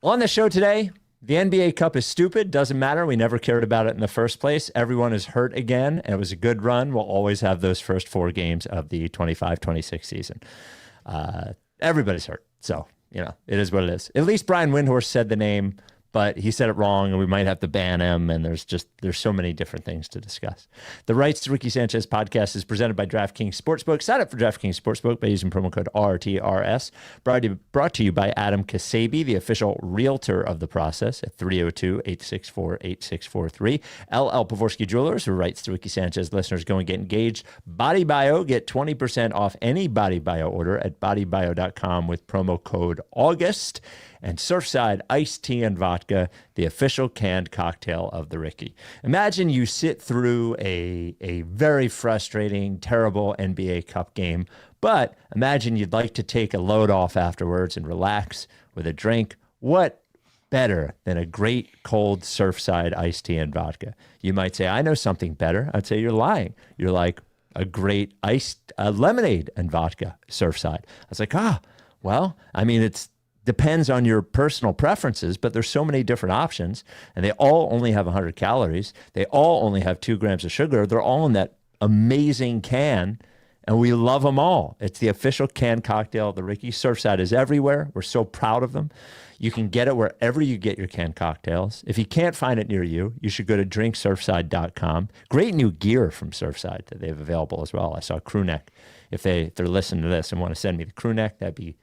On the show today, the NBA Cup is stupid. Doesn't matter. We never cared about it in the first place. Everyone is hurt again, and it was a good run. We'll always have those first 4 games of the 25-26 season. Everybody's hurt. So, it is what it is. At least Brian Windhorst said the name, but he said it wrong, and we might have to ban him, and there's so many different things to discuss. The Rights to Ricky Sanchez podcast is presented by DraftKings Sportsbook. Sign up for DraftKings Sportsbook by using promo code RTRS. Brought to you by Adam Ksebe, the official realtor of the process, at 302-864-8643. LL Pavorsky Jewelers, who Rights to Ricky Sanchez listeners go and get engaged. BodyBio, get 20% off any BodyBio order at bodybio.com with promo code August. And Surfside iced tea and vodka, the official canned cocktail of the Ricky. Imagine you sit through a very frustrating, terrible NBA Cup game, but imagine you'd like to take a load off afterwards and relax with a drink. What better than a great cold Surfside iced tea and vodka? You might say, I know something better. I'd say you're lying. You're like a great iced lemonade and vodka Surfside. I was like, well, I mean, it's depends on your personal preferences, but there's so many different options, and they all only have 100 calories. They all only have 2 grams of sugar. They're all in that amazing can, and we love them all. It's the official canned cocktail of the Ricky. Surfside is everywhere. We're so proud of them. You can get it wherever you get your canned cocktails. If you can't find it near you, you should go to drinksurfside.com. Great new gear from Surfside that they have available as well. I saw a crew neck. If they're listening to this and want to send me the crew neck, that'd be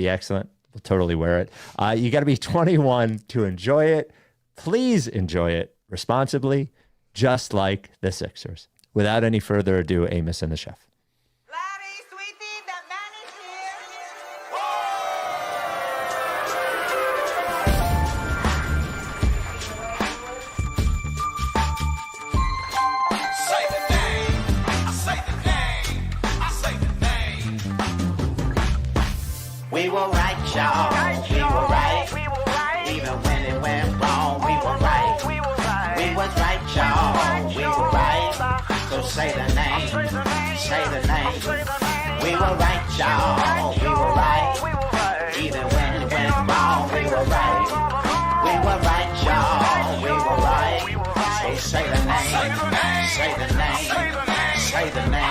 excellent. We'll totally wear it. You got to be 21 to enjoy it. Please enjoy it responsibly, just like the Sixers. Without any further ado, Amos and the Chef. Larry, sweetie, the man is here. Say the name. I say the name. I say the name. We were right. We were right. Even when it went wrong, we were right. We was right, y'all. We were right. So say the name. Say the name. We were right, y'all. We were right. Even when it went wrong, we were right. We were right, y'all. We were right. So say the name. Say the name. Say the name.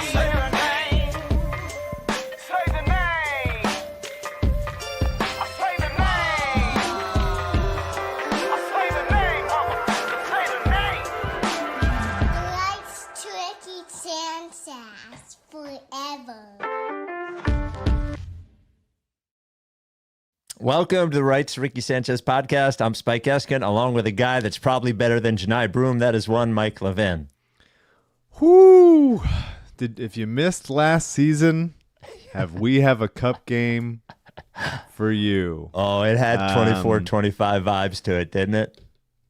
Welcome to the Rights to Ricky Sanchez podcast. I'm Spike Eskin, along with a guy that's probably better than Johni Broome. That is one Mike Levin. Whoo! If you missed last season, we have a cup game for you. Oh, it had 24-25 vibes to it, didn't it?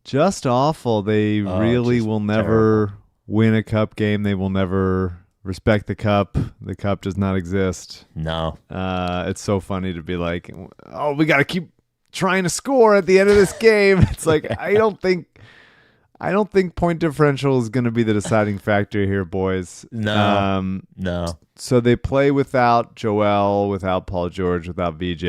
Just awful. They really will never win a cup game. They will never respect the cup. The cup does not exist. No. It's so funny to be like, oh, we got to keep trying to score at the end of this game. It's like, I don't think point differential is going to be the deciding factor here, boys. No. So they play without Joel, without Paul George, without VJ,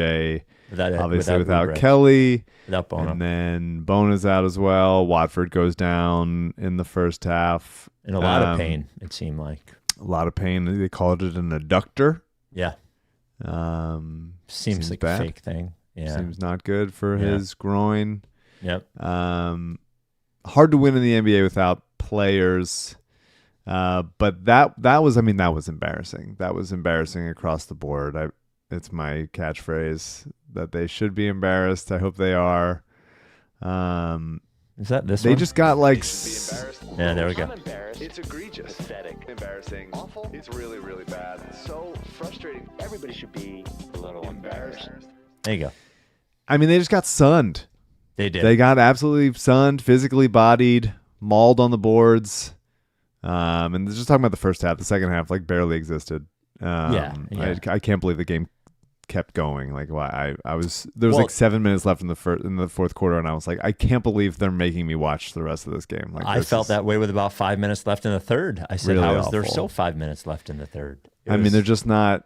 obviously without Oubre. Kelly, without Bono. And then Bono's out as well. Watford goes down in the first half. In a lot of pain, it seemed like. A lot of pain. They called it an adductor. Yeah. Seems like bad. A fake thing. Yeah. Seems not good for his groin. Yep. Hard to win in the NBA without players. But that was embarrassing. That was embarrassing across the board. It's my catchphrase that they should be embarrassed. I hope they are. Is that this they one? just got like... Yeah, there we go. I'm embarrassed. It's egregious. Pathetic. Embarrassing. Awful. It's really, really bad. So frustrating. Everybody should be a little embarrassed. There you go. I mean, they just got sunned. They did. They got absolutely sunned, physically bodied, mauled on the boards. And just talking about the first half, the second half like barely existed. Yeah. I can't believe the game kept going. Like, why there was like 7 minutes left in the fourth quarter, and I was like, I can't believe they're making me watch the rest of this game. Like, I felt that way with about 5 minutes left in the third. I said, really how is there awful. still 5 minutes left in the third? I mean, they're just not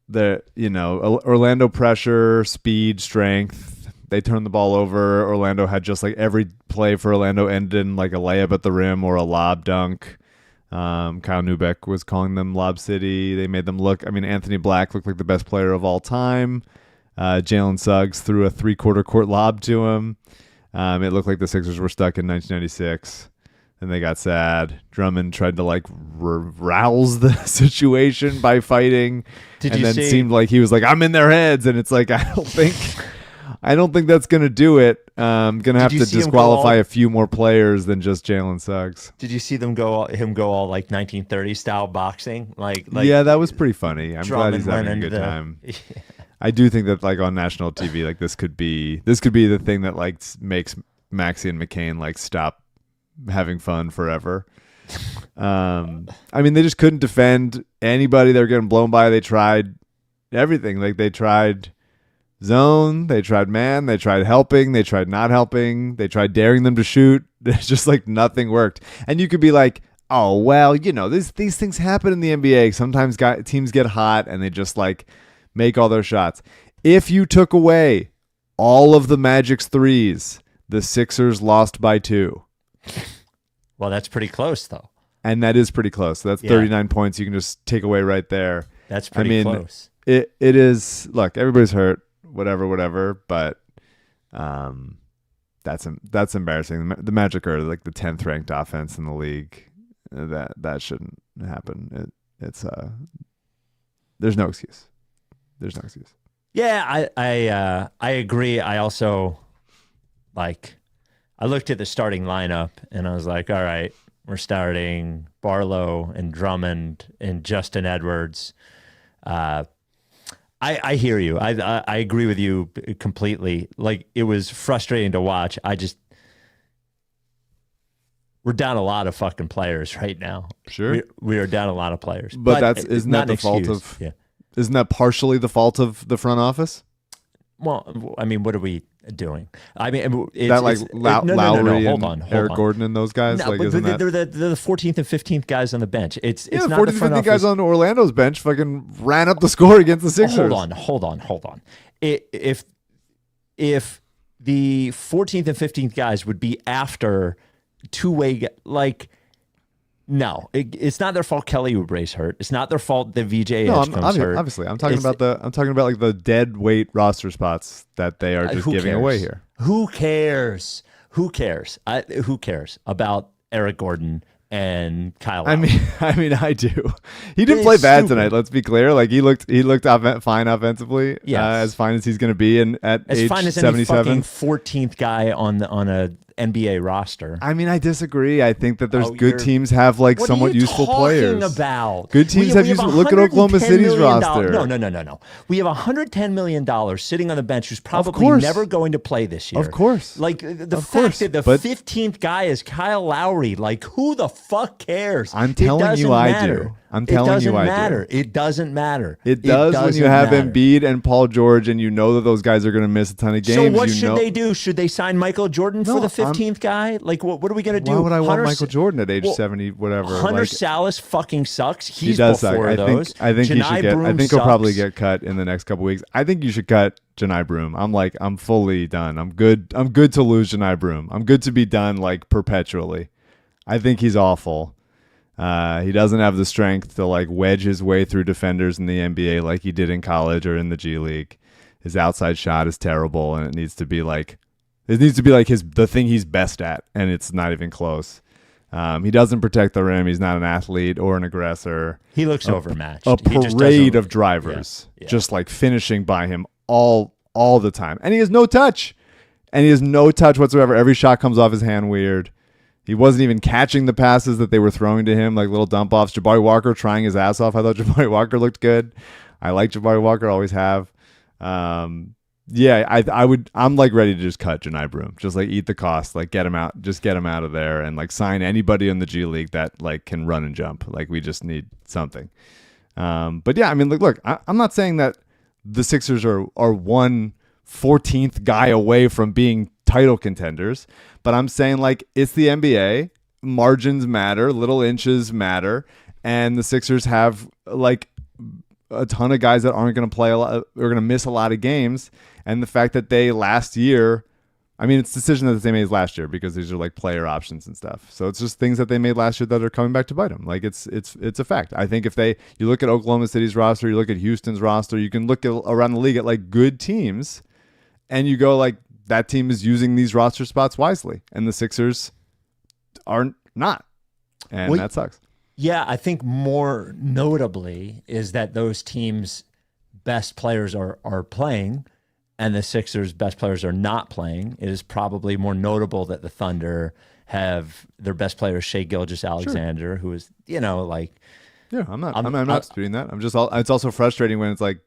the Orlando pressure, speed, strength, they turned the ball over. Orlando had just like every play for Orlando ended in like a layup at the rim or a lob dunk. Kyle Neubeck was calling them Lob City. They made them look. I mean, Anthony Black looked like the best player of all time. Jalen Suggs threw a 3/4 court lob to him. It looked like the Sixers were stuck in 1996. And they got sad. Drummond tried to like rouse the situation by fighting, seemed like he was like, "I'm in their heads," and it's like, I don't think that's gonna do it. Gonna have to disqualify a few more players than just Jalen Suggs. Did you see him go all like 1930 style boxing? Like yeah, that was pretty funny. I'm glad he's having a good time. Yeah. I do think that like on national TV, like this could be the thing that like makes Maxey and McCain like stop having fun forever. I mean, they just couldn't defend anybody. They were getting blown by. They tried everything. Like they tried zone, they tried man, they tried helping, they tried not helping, they tried daring them to shoot. It's just like nothing worked. And you could be like, oh well, you know, these things happen in the NBA. Sometimes teams get hot and they just like make all their shots. If you took away all of the Magic's threes, the Sixers lost by 2. Well, that's pretty close, though. And that is pretty close. So that's 39 points you can just take away right there. That's pretty close. It is. Look, everybody's hurt. Whatever. But that's embarrassing. The Magic are like the 10th ranked offense in the league. That shouldn't happen. It's there's no excuse. There's no excuse. Yeah, I agree. I also I looked at the starting lineup and I was like, all right, we're starting Barlow and Drummond and Justin Edwards. I hear you. I agree with you completely. Like, it was frustrating to watch. We're down a lot of fucking players right now. Sure. We are down a lot of players. But isn't that the fault of... Yeah. Isn't that partially the fault of the front office? Well, I mean, what are we doing? I mean, Lowry hold and on. Eric Gordon and those guys. No, like, but they're the 14th and 15th guys on the bench. It's the not 14th the front and 15th guys office. on Orlando's bench fucking ran up the score against the Sixers. Hold on. If the 14th and 15th guys would be after two-way, like. No, it's not their fault. Kelly Oubre's hurt. It's not their fault that VJ Edgecombe's hurt. Obviously, I'm talking about like the dead weight roster spots that they are just giving away here. Who cares? Who cares about Eric Gordon and Kyle Lowry? I mean, I do. He didn't play bad tonight. Let's be clear. Like he looked fine offensively. Yes. As fine as he's going to be, and at as age fine as 77, any fucking 14th guy on a NBA roster. I mean, I disagree. I think that there's good teams have like somewhat useful players. What are you talking about? Good teams have useful. Look at Oklahoma City's roster. No. We have $110 million sitting on the bench who's probably never going to play this year. Of course. Like the fact that the 15th guy is Kyle Lowry. Like, who the fuck cares? I'm telling you, I do. I'm telling you, I do. It doesn't matter. It does when you have Embiid and Paul George, and you know that those guys are going to miss a ton of games. So what should they do? Should they sign Michael Jordan for the 15th guy? Like, what are we going to do? Why would I want Michael Jordan at age 70? Whatever. Hunter Salas fucking sucks. He does suck. I think he should get. I think he'll probably get cut in the next couple weeks. I think you should cut Johni Broome. I'm fully done. I'm good to lose Johni Broome. I'm good to be done like perpetually. I think he's awful. He doesn't have the strength to like wedge his way through defenders in the NBA like he did in college or in the G League. His outside shot is terrible, and it needs to be like the thing he's best at, and it's not even close. He doesn't protect the rim. He's not an athlete or an aggressor. He looks overmatched. A parade of drivers just like finishing by him all the time, and he has no touch. Whatsoever. Every shot comes off his hand weird. He wasn't even catching the passes that they were throwing to him, like little dump offs. Jabari Walker trying his ass off. I thought Jabari Walker looked good. I like Jabari Walker, always have. I'm like ready to just cut Johni Broome. Just like eat the cost, like get him out, just get him out of there, and like sign anybody in the G League that like can run and jump. Like we just need something. But yeah, I mean, look, I'm not saying that the Sixers are 1/14th guy away from being title contenders, but I'm saying like it's the NBA. Margins matter, little inches matter, and the Sixers have like a ton of guys that aren't going to play a lot, are going to miss a lot of games, And the fact that they last year, I mean, it's decisions that they made last year because these are like player options and stuff. So it's just things that they made last year that are coming back to bite them. Like it's a fact. I think if you look at Oklahoma City's roster, you look at Houston's roster, you can look around the league at like good teams, and you go like that team is using these roster spots wisely, and the Sixers are not, and that sucks. Yeah, I think more notably is that those teams' best players are playing, and the Sixers' best players are not playing. It is probably more notable that the Thunder have their best player Shai Gilgeous-Alexander, who is, like. Yeah, I'm not disputing that. It's also frustrating when it's like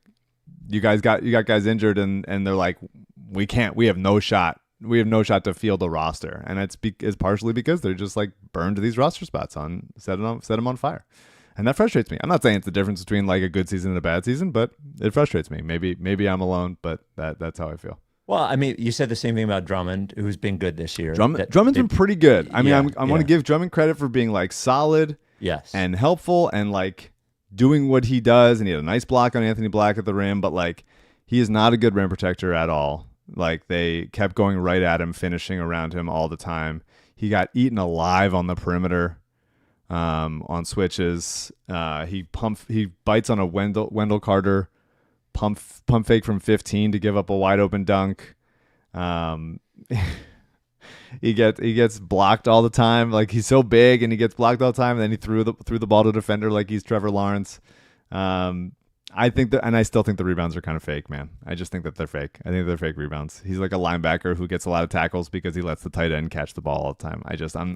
you got guys injured and they're like, we have no shot. We have no shot to field a roster, and it's partially because they're just like burned these roster spots set them on fire. And that frustrates me. I'm not saying it's the difference between like a good season and a bad season, but it frustrates me. Maybe I'm alone, but that's how I feel. Well, I mean, you said the same thing about Drummond, who's been good this year. Drummond's been pretty good. I mean, I want to give Drummond credit for being like solid, and helpful, and like doing what he does. And he had a nice block on Anthony Black at the rim, but like he is not a good rim protector at all. Like they kept going right at him, finishing around him all the time. He got eaten alive on the perimeter. On switches, he bites on a Wendell Carter pump fake from 15 to give up a wide open dunk. He gets blocked all the time. Like he's so big and he gets blocked all the time. And then he threw the ball to a defender like he's Trevor Lawrence. I think that, and I still think the rebounds are kind of fake, man. I just think that they're fake. I think they're fake rebounds. He's like a linebacker who gets a lot of tackles because he lets the tight end catch the ball all the time.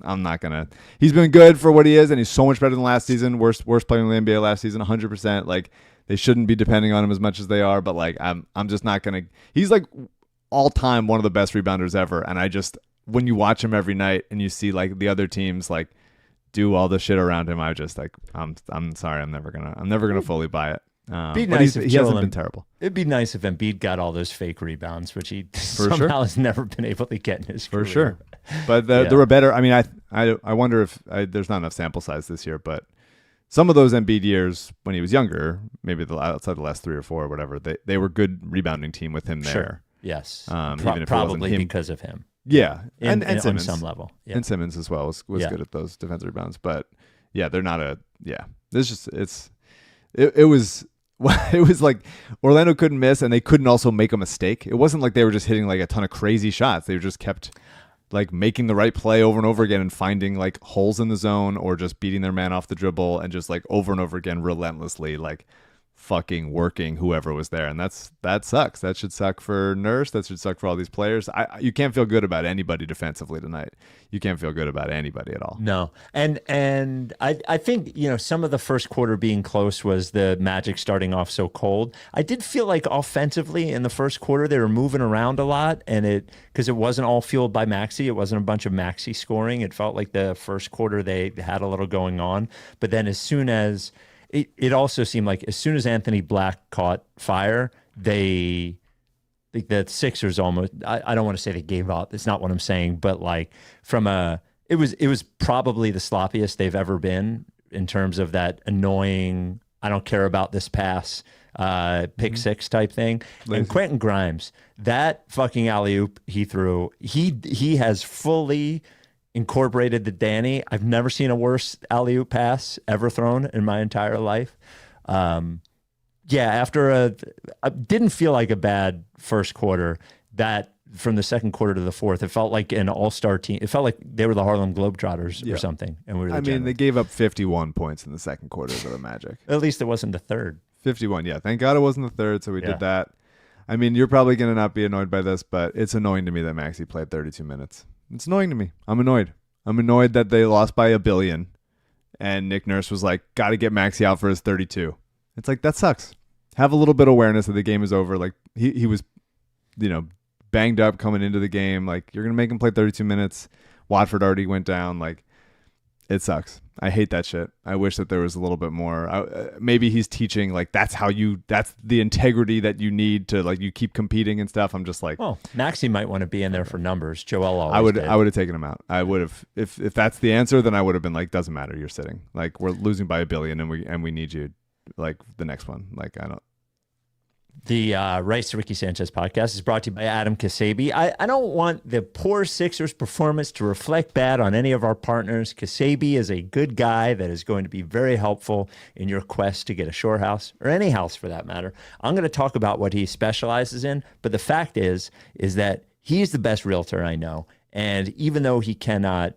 I'm not gonna. He's been good for what he is, and he's so much better than last season. Worst player in the NBA last season, 100%. Like they shouldn't be depending on him as much as they are, but like I'm just not gonna. He's like all time one of the best rebounders ever, and when you watch him every night and you see like the other teams like do all the shit around him, I just like I'm sorry, I'm never gonna fully buy it. Be nice he hasn't been terrible. It'd be nice if Embiid got all those fake rebounds, which he somehow has never been able to get in his career. For sure. But there were better. I mean, I wonder if there's not enough sample size this year, but some of those Embiid years when he was younger, maybe outside the last 3 or 4 or whatever, they were good rebounding team with him there. Sure. Yes. Even if probably him. because of him. Yeah. And Simmons. on some level. Yeah. And Simmons as well was good at those defensive rebounds. But yeah, they're not it was. It was like Orlando couldn't miss, and they couldn't also make a mistake. It wasn't like they were just hitting like a ton of crazy shots. They just kept like making the right play over and over again and finding like holes in the zone or just beating their man off the dribble and just like over and over again relentlessly like fucking working whoever was there. And that sucks. That should suck for Nurse. That should suck for all these players. You can't feel good about anybody defensively tonight. You can't feel good about anybody at all. No. And I think, some of the first quarter being close was the Magic starting off so cold. I did feel like offensively in the first quarter, they were moving around a lot, and because it wasn't all fueled by Maxey. It wasn't a bunch of Maxey scoring. It felt like the first quarter they had a little going on. But then as soon as it also seemed like as soon as Anthony Black caught fire, the Sixers almost, I don't want to say they gave up. It's not what I'm saying, but like it was probably the sloppiest they've ever been in terms of that annoying, I don't care about this pass, pick six type thing. Lazy. And Quentin Grimes, that fucking alley-oop he threw, he has fully incorporated the Danny. I've never seen a worse alley-oop pass ever thrown in my entire life. After didn't feel like a bad first quarter. That from the second quarter to the fourth, it felt like an all-star team. It felt like they were the Harlem Globetrotters or something. And we were. They gave up 51 points in the second quarter to the Magic. At least it wasn't the third. 51, yeah. Thank God it wasn't the third, so we did that. I mean, you're probably going to not be annoyed by this, but it's annoying to me that Maxey played 32 minutes. It's annoying to me. I'm annoyed. I'm annoyed that they lost by $1 billion, and Nick Nurse was like, got to get Maxey out for his 32. It's like, that sucks. Have a little bit of awareness that the game is over. Like, he was, banged up coming into the game. Like, you're going to make him play 32 minutes. Watford already went down. Like, it sucks. I hate that shit. I wish that there was a little bit more. Maybe he's teaching, like, that's the integrity that you need to, like, you keep competing and stuff. I'm just like, well, Maxey might want to be in there for numbers. Joel always did. I would have taken him out. I would have, if that's the answer, then I would have been like, doesn't matter. You're sitting. Like, we're losing by $1 billion and we need you, like, the next one. Like, The Rights to Ricky Sanchez podcast is brought to you by Adam Ksebe. I don't want the poor Sixers performance to reflect bad on any of our partners. Ksebe is a good guy that is going to be very helpful in your quest to get a shore house, or any house for that matter. I'm going to talk about what he specializes in, but the fact is that he's the best realtor I know. And even though he cannot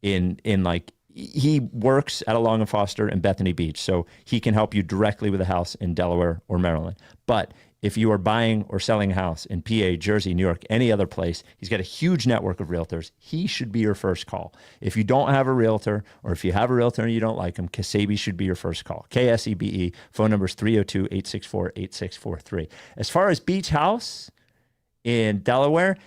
he works at a Long and Foster and Bethany Beach, so he can help you directly with a house in Delaware or Maryland. But if you are buying or selling a house in PA, Jersey, New York, any other place, he's got a huge network of realtors. He should be your first call. If you don't have a realtor, or if you have a realtor and you don't like him, Ksebe should be your first call. Ksebe. Phone number is 302-864-8643. As far as beach house in Delaware,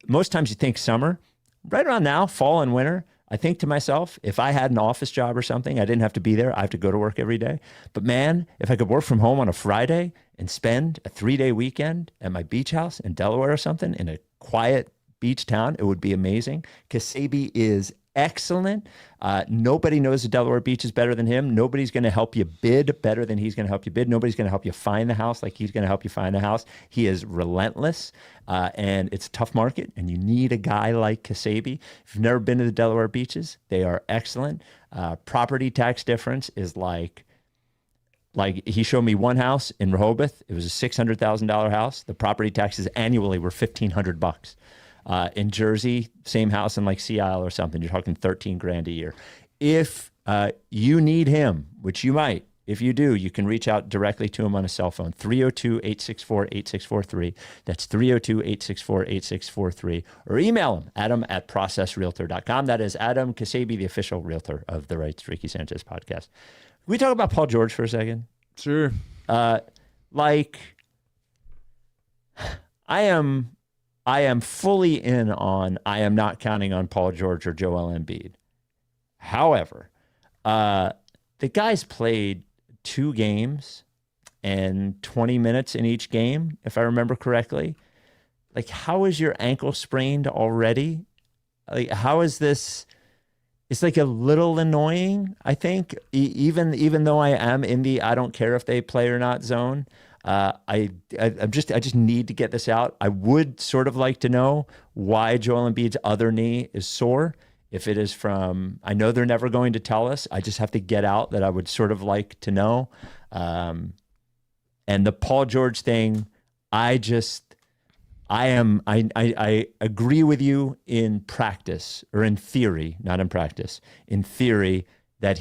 most times you think summer. Right around now, fall and winter, I think to myself, if I had an office job or something, I didn't have to be there. I have to go to work every day. But man, if I could work from home on a Friday and spend a 3-day weekend at my beach house in Delaware or something in a quiet beach town, it would be amazing. Ksebe is excellent. Nobody knows the Delaware beaches better than him. Nobody's going to help you bid better than he's going to help you bid. Nobody's going to help you find the house like he's going to help you find the house. He is relentless, and it's a tough market, and you need a guy like Ksebe. If you've never been to the Delaware beaches, they are excellent. Property tax difference is like he showed me one house in Rehoboth. It was a $600,000 house. The property taxes annually were $1,500. In Jersey, same house in like Sea Isle or something, you're talking $13,000 a year. If you need him, which you might, if you do, you can reach out directly to him on a cell phone, 302-864-8643. That's 302-864-8643. Or email him, adam@processrealtor.com. That is Adam Ksebe, the official realtor of the Rights to Ricky Sanchez podcast. Can we talk about Paul George for a second? Sure. I am fully in on, I am not counting on Paul George or Joel Embiid. However, the guys played 2 games and 20 minutes in each game, if I remember correctly. Like, how is your ankle sprained already? Like, how is this? It's like a little annoying, I think, even though I am in the I don't care if they play or not zone. I just need to get this out. I would sort of like to know why Joel Embiid's other knee is sore. If it is from, I know they're never going to tell us. I just have to get out that I would sort of like to know. And the Paul George thing, I agree with you in practice, or in theory, not in practice. In theory, that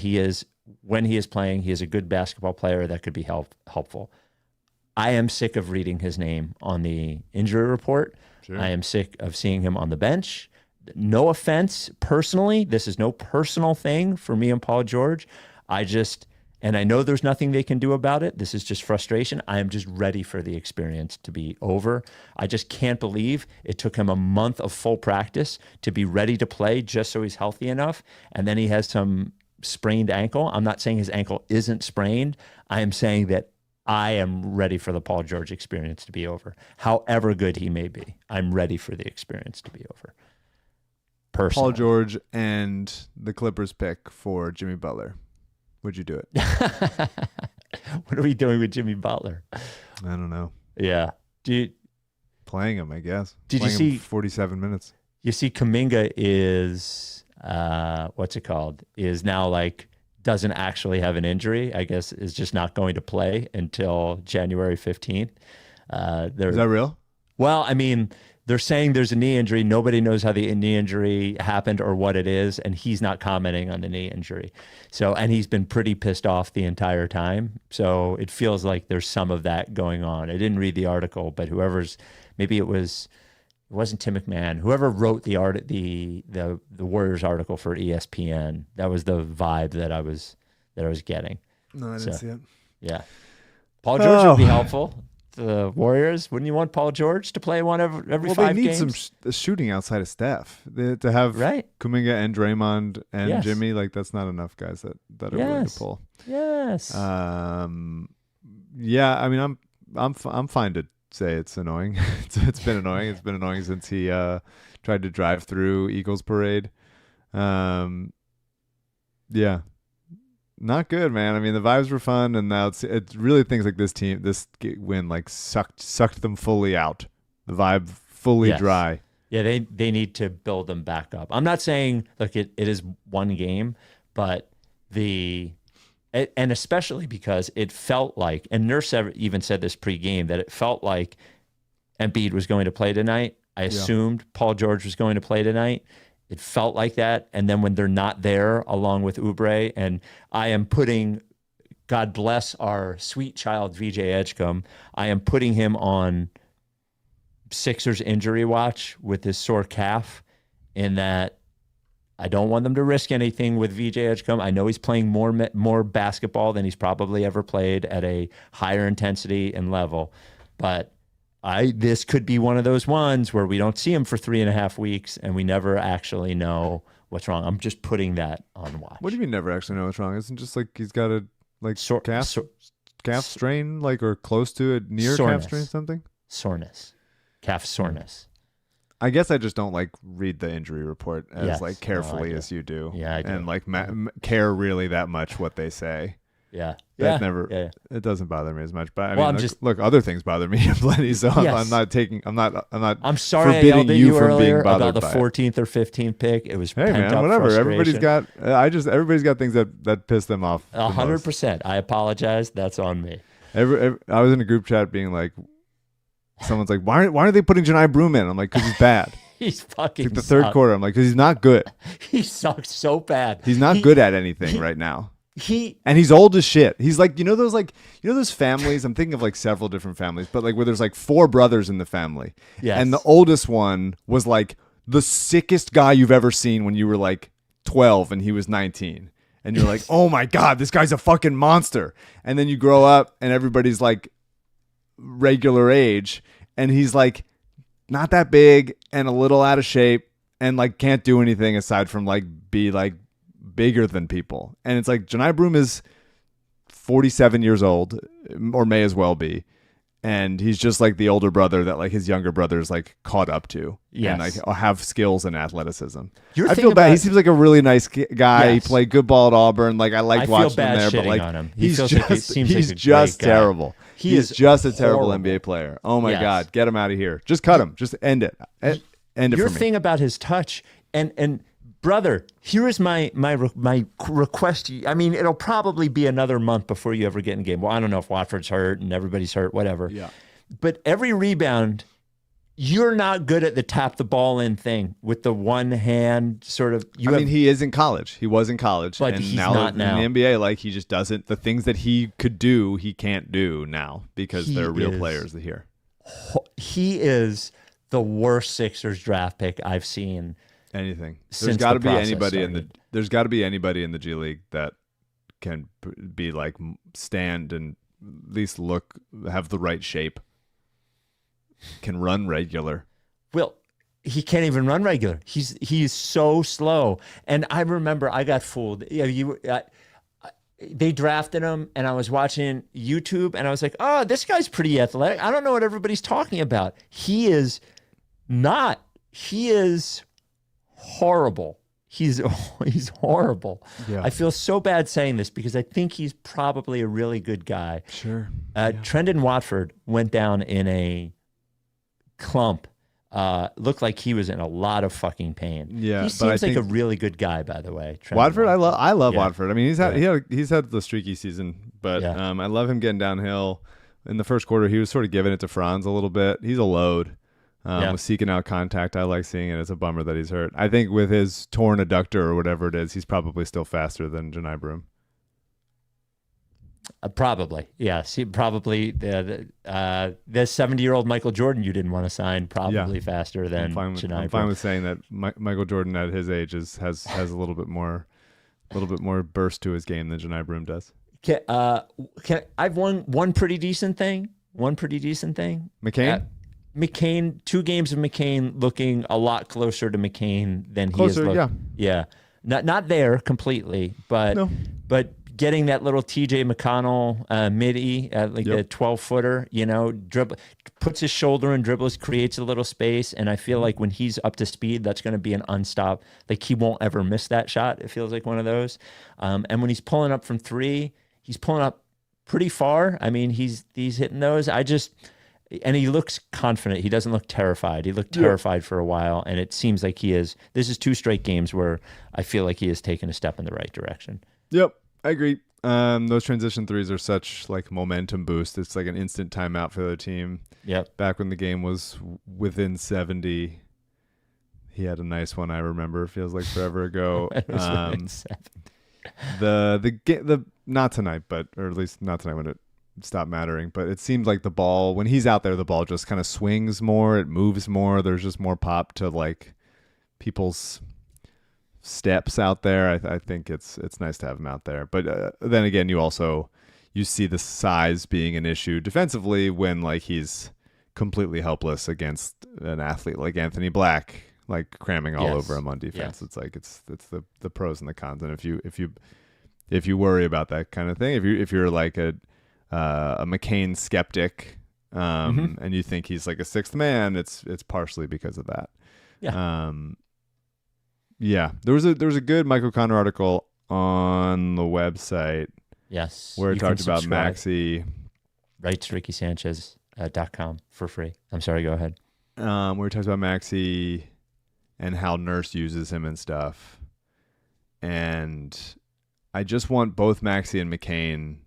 when he is playing, he is a good basketball player that could be helpful. I am sick of reading his name on the injury report. Sure. I am sick of seeing him on the bench. No offense, personally, this is no personal thing for me and Paul George. And I know there's nothing they can do about it. This is just frustration. I am just ready for the experience to be over. I just can't believe it took him a month of full practice to be ready to play just so he's healthy enough. And then he has some sprained ankle. I'm not saying his ankle isn't sprained. I am saying that I am ready for the Paul George experience to be over. However good he may be, I'm ready for the experience to be over. Personally. Paul George and the Clippers pick for Jimmy Butler. Would you do it? What are we doing with Jimmy Butler? I don't know. Yeah. Playing him, I guess. Did Playing you see him 47 minutes? You see, Kuminga is is now like doesn't actually have an injury. I guess is just not going to play until January 15th. Is that real? Well, I mean, they're saying there's a knee injury. Nobody knows how the knee injury happened or what it is, and he's not commenting on the knee injury. So, and he's been pretty pissed off the entire time. So it feels like there's some of that going on. I didn't read the article, but maybe it wasn't Tim McMahon. Whoever wrote the Warriors article for ESPN, that was the vibe that I was getting. No, I didn't see it. Yeah, Paul George would be helpful. The Warriors, wouldn't you want Paul George to play one every 5 games? Well, they need some shooting outside of Steph. To have Kuminga and Draymond and Jimmy, like that's not enough guys that are willing to pull. Yes. Yeah, I mean, I'm fine to say it's annoying. It's been annoying. It's been annoying since he tried to drive through Eagles parade. Yeah, Not good, man. I mean, the vibes were fun, and now it's really things like this win like sucked them fully out. The vibe fully dry. Yeah, they need to build them back up. I'm not saying look, it is one game, but and especially because it felt like, and Nurse even said this pregame, that it felt like Embiid was going to play tonight. I assumed Paul George was going to play tonight. It felt like that. And then when they're not there, along with Oubre, and I am putting, God bless our sweet child, VJ Edgecombe, I am putting him on Sixers injury watch with his sore calf, in that I don't want them to risk anything with VJ Edgecombe. I know he's playing more basketball than he's probably ever played at a higher intensity and level, but this could be one of those ones where we don't see him for 3.5 weeks and we never actually know what's wrong. I'm just putting that on watch. What do you mean never actually know what's wrong? Isn't just like he's got a calf strain, like, or close to it, near calf strain, something? Calf soreness. I guess I just don't like read the injury report as like carefully as you do. Yeah, I do. And like care really that much what they say. Yeah. It doesn't bother me as much. But I mean, look, other things bother me plenty. So I'm sorry I yelled at you earlier about the 14th or 15th pick. It was hey man, whatever. Everybody's got things that piss them off. 100%. I apologize. That's on me. I was in a group chat being like, someone's like, why are they putting Johni Broome in? I'm like, because he's bad. He's fucking like the third quarter. I'm like, because he's not good. He sucks so bad. He's not good at anything right now. And he's old as shit. He's like, those families. I'm thinking of like several different families, but like where there's like 4 brothers in the family. Yes. And the oldest one was like the sickest guy you've ever seen when you were like 12 and he was 19. And you're like, oh my God, this guy's a fucking monster. And then you grow up and everybody's like regular age. And he's like not that big and a little out of shape and like can't do anything aside from like be like bigger than people. And it's like Johni Broome is 47 years old, or may as well be, and he's just like the older brother that like his younger brother's like caught up to. And like have skills and athleticism. I feel bad. He seems like a really nice guy. Yes. He played good ball at Auburn. Like I liked watching him there, but like on him. he's just terrible. He's just a terrible NBA player. Oh my God, get him out of here. Just cut him. Just end it. End it Your for me. thing about his touch and brother, here is my request to you. I mean, it'll probably be another month before you ever get in game. Well, I don't know if Watford's hurt and everybody's hurt, whatever. Yeah. But every rebound, you're not good at the tap the ball in thing with the one hand sort of. I mean, he is in college. He was in college. But and he's now not now. In the NBA, like he just doesn't. The things that he could do, he can't do now because they're real players here. He is the worst Sixers draft pick I've seen. Anything. There's got to be anybody in the G League that can be like stand and at least have the right shape. Can run regular. Well, he can't even run regular. He's so slow. And I remember I got fooled. They drafted him, and I was watching YouTube, and I was like, "Oh, this guy's pretty athletic. I don't know what everybody's talking about." He is not. He is horrible. He's horrible. Yeah. I feel so bad saying this because I think he's probably a really good guy. Sure. Trendon Watford went down in a clump. Looked like he was in a lot of fucking pain. Yeah, he seems like a really good guy, by the way. Watford, I love Watford. I mean, he's had the streaky season, but I love him getting downhill. In the first quarter, he was sort of giving it to Franz a little bit. He's a load. Was seeking out contact. I like seeing it. It's a bummer that he's hurt. I think with his torn adductor or whatever it is, he's probably still faster than Johni Broome. Probably, yes. Probably the 70-year-old Michael Jordan you didn't want to sign probably faster than Johni Broome. I'm fine with saying that Michael Jordan at his age has a little bit more burst to his game than Johni Broome does. I've one pretty decent thing. McCain. McCain, 2 games of McCain looking a lot closer to McCain than he is. Yeah. Not there completely, but getting that little TJ McConnell midi, like Yep. a 12-footer, dribble, puts his shoulder and dribbles, creates a little space. And I feel like when he's up to speed, that's going to be an unstop. Like he won't ever miss that shot. It feels like one of those. And when he's pulling up from three, he's pulling up pretty far. I mean, he's hitting those. And he looks confident. He doesn't look terrified. He looked terrified for a while, and it seems like he is. This is 2 straight games where I feel like he has taken a step in the right direction. Yep, I agree. Those transition threes are such like momentum boost. It's like an instant timeout for the other team. Yep. Back when the game was within 70, he had a nice one. I remember. Feels like forever ago. The not tonight, or at least not tonight when it stopped mattering. But it seems like the ball, when he's out there, the ball just kind of swings more. It moves more. There's just more pop to like people's steps out there. I think it's nice to have him out there. But then again, you see the size being an issue defensively when like he's completely helpless against an athlete like Anthony Black, like cramming all over him on defense. It's like it's the pros and the cons. And if you worry about that kind of thing, if you're like a McCain skeptic, and you think he's like a sixth man, it's partially because of that. There was a good Mike O'Connor article on the website. Yes, where it talked about Maxey. Right to RickySanchez.com for free. I'm sorry, go ahead. Where it talks about Maxey and how Nurse uses him and stuff. And I just want both Maxey and McCain.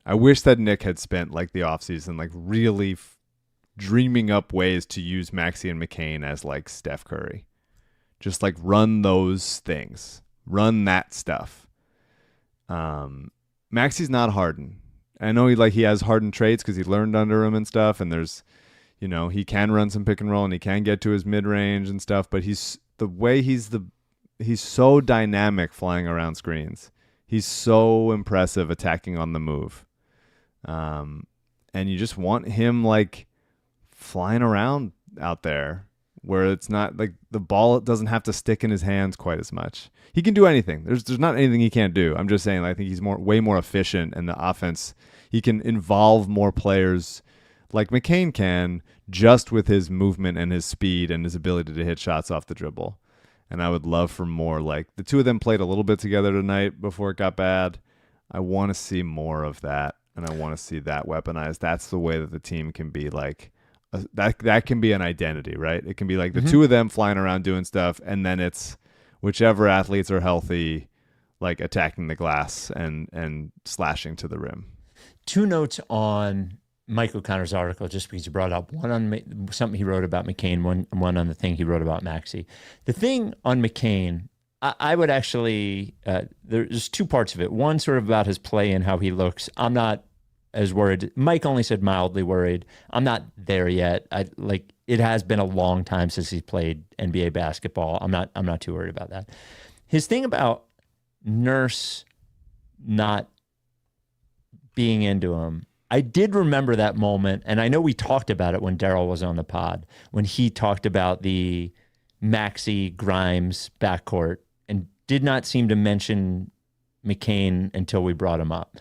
I wish that Nick had spent like the offseason like really dreaming up ways to use Maxey and McCain as like Steph Curry. Just like run those things. Run that stuff. Maxey's not Harden. I know he has Harden traits because he learned under him and stuff, and there's, he can run some pick and roll and he can get to his mid range and stuff, but he's so dynamic flying around screens. He's so impressive attacking on the move. And you just want him like flying around out there where it's not like the ball doesn't have to stick in his hands quite as much. He can do anything. There's not anything he can't do. I'm just saying, I think he's way more efficient in the offense. He can involve more players like McCain can, just with his movement and his speed and his ability to hit shots off the dribble. And I would love for more. Like the two of them played a little bit together tonight before it got bad. I want to see more of that, and I want to see that weaponized. That's the way that the team can be like that can be an identity, right? It can be like the two of them flying around doing stuff, and then it's whichever athletes are healthy, like attacking the glass and slashing to the rim. 2 notes on Mike O'Connor's article, just because you brought up one on something he wrote about McCain, one on the thing he wrote about Maxey. The thing on McCain, I would actually, there's 2 parts of it. One sort of about his play and how he looks. I'm not as worried. Mike only said mildly worried. I'm not there yet. It has been a long time since he's played NBA basketball. I'm not too worried about that. His thing about Nurse not being into him, I did remember that moment, and I know we talked about it when Daryl was on the pod, when he talked about the Maxey Grimes backcourt and did not seem to mention McCain until we brought him up.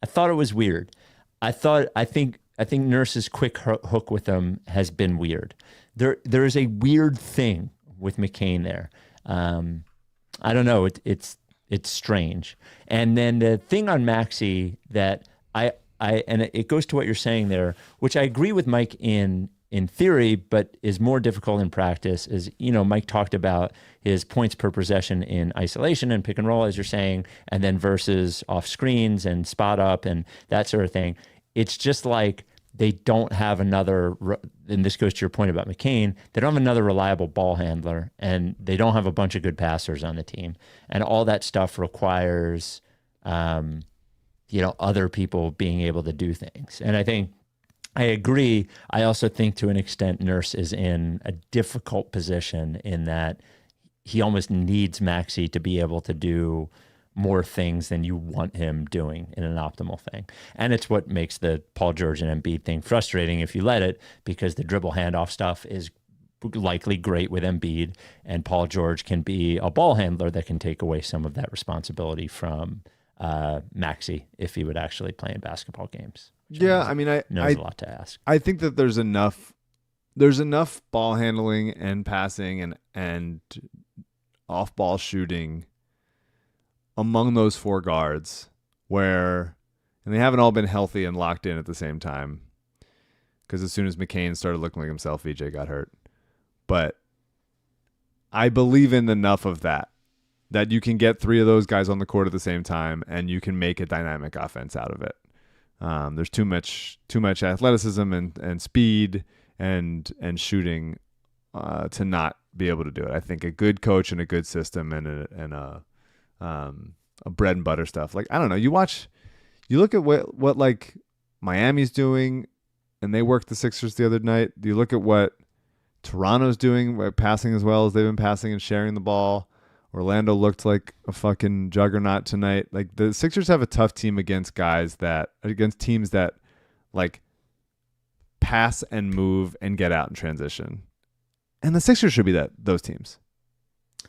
I thought it was weird. I think Nurse's quick hook with him has been weird. There is a weird thing with McCain there. I don't know. It's strange. And then the thing on Maxey that and it goes to what you're saying there, which I agree with Mike in theory, but is more difficult in practice, is, Mike talked about his points per possession in isolation and pick and roll, as you're saying, and then versus off screens and spot up and that sort of thing. It's just like they don't have another, and this goes to your point about McCain, they don't have another reliable ball handler, and they don't have a bunch of good passers on the team. And all that stuff requires, other people being able to do things. And I agree. I also think to an extent Nurse is in a difficult position in that he almost needs Maxey to be able to do more things than you want him doing in an optimal thing. And it's what makes the Paul George and Embiid thing frustrating if you let it, because the dribble handoff stuff is likely great with Embiid, and Paul George can be a ball handler that can take away some of that responsibility from Maxey if he would actually play in basketball games. Yeah, I mean, A I lot to ask. I think that there's enough ball handling and passing and off ball shooting among those four guards where, and they haven't all been healthy and locked in at the same time, because as soon as McCain started looking like himself, VJ got hurt. But I believe in enough of that you can get three of those guys on the court at the same time and you can make a dynamic offense out of it. There's too much athleticism and speed and shooting to not be able to do it. I think a good coach and a good system and a bread and butter stuff. Like, I don't know. You look at what like Miami's doing, and they worked the Sixers the other night. You look at what Toronto's doing, passing as well as they've been passing and sharing the ball. Orlando looked like a fucking juggernaut tonight. Like, the Sixers have a tough team against teams that like pass and move and get out in transition. And the Sixers should be those teams.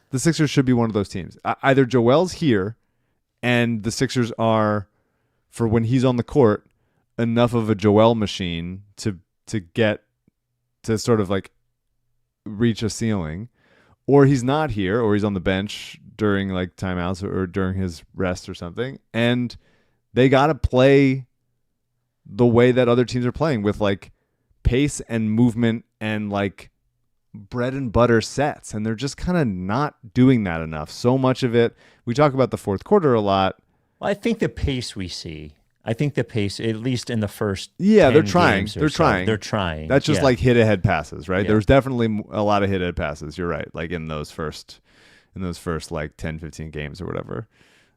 The Sixers should be one of those teams. Either Joel's here and the Sixers are, for when he's on the court, enough of a Joel machine to get to sort of like reach a ceiling, or he's not here, or he's on the bench during like timeouts or during his rest or something, and they got to play the way that other teams are playing with like pace and movement and like bread and butter sets, and they're just kind of not doing that enough. So much of it, we talk about the fourth quarter a lot. Well, I think the pace, at least in the first, they're 10 trying. games or They're so, trying. They're trying. That's just like hit ahead passes, right? Yeah. There's definitely a lot of hit ahead passes. You're right. Like in those first like 10, 15 games or whatever.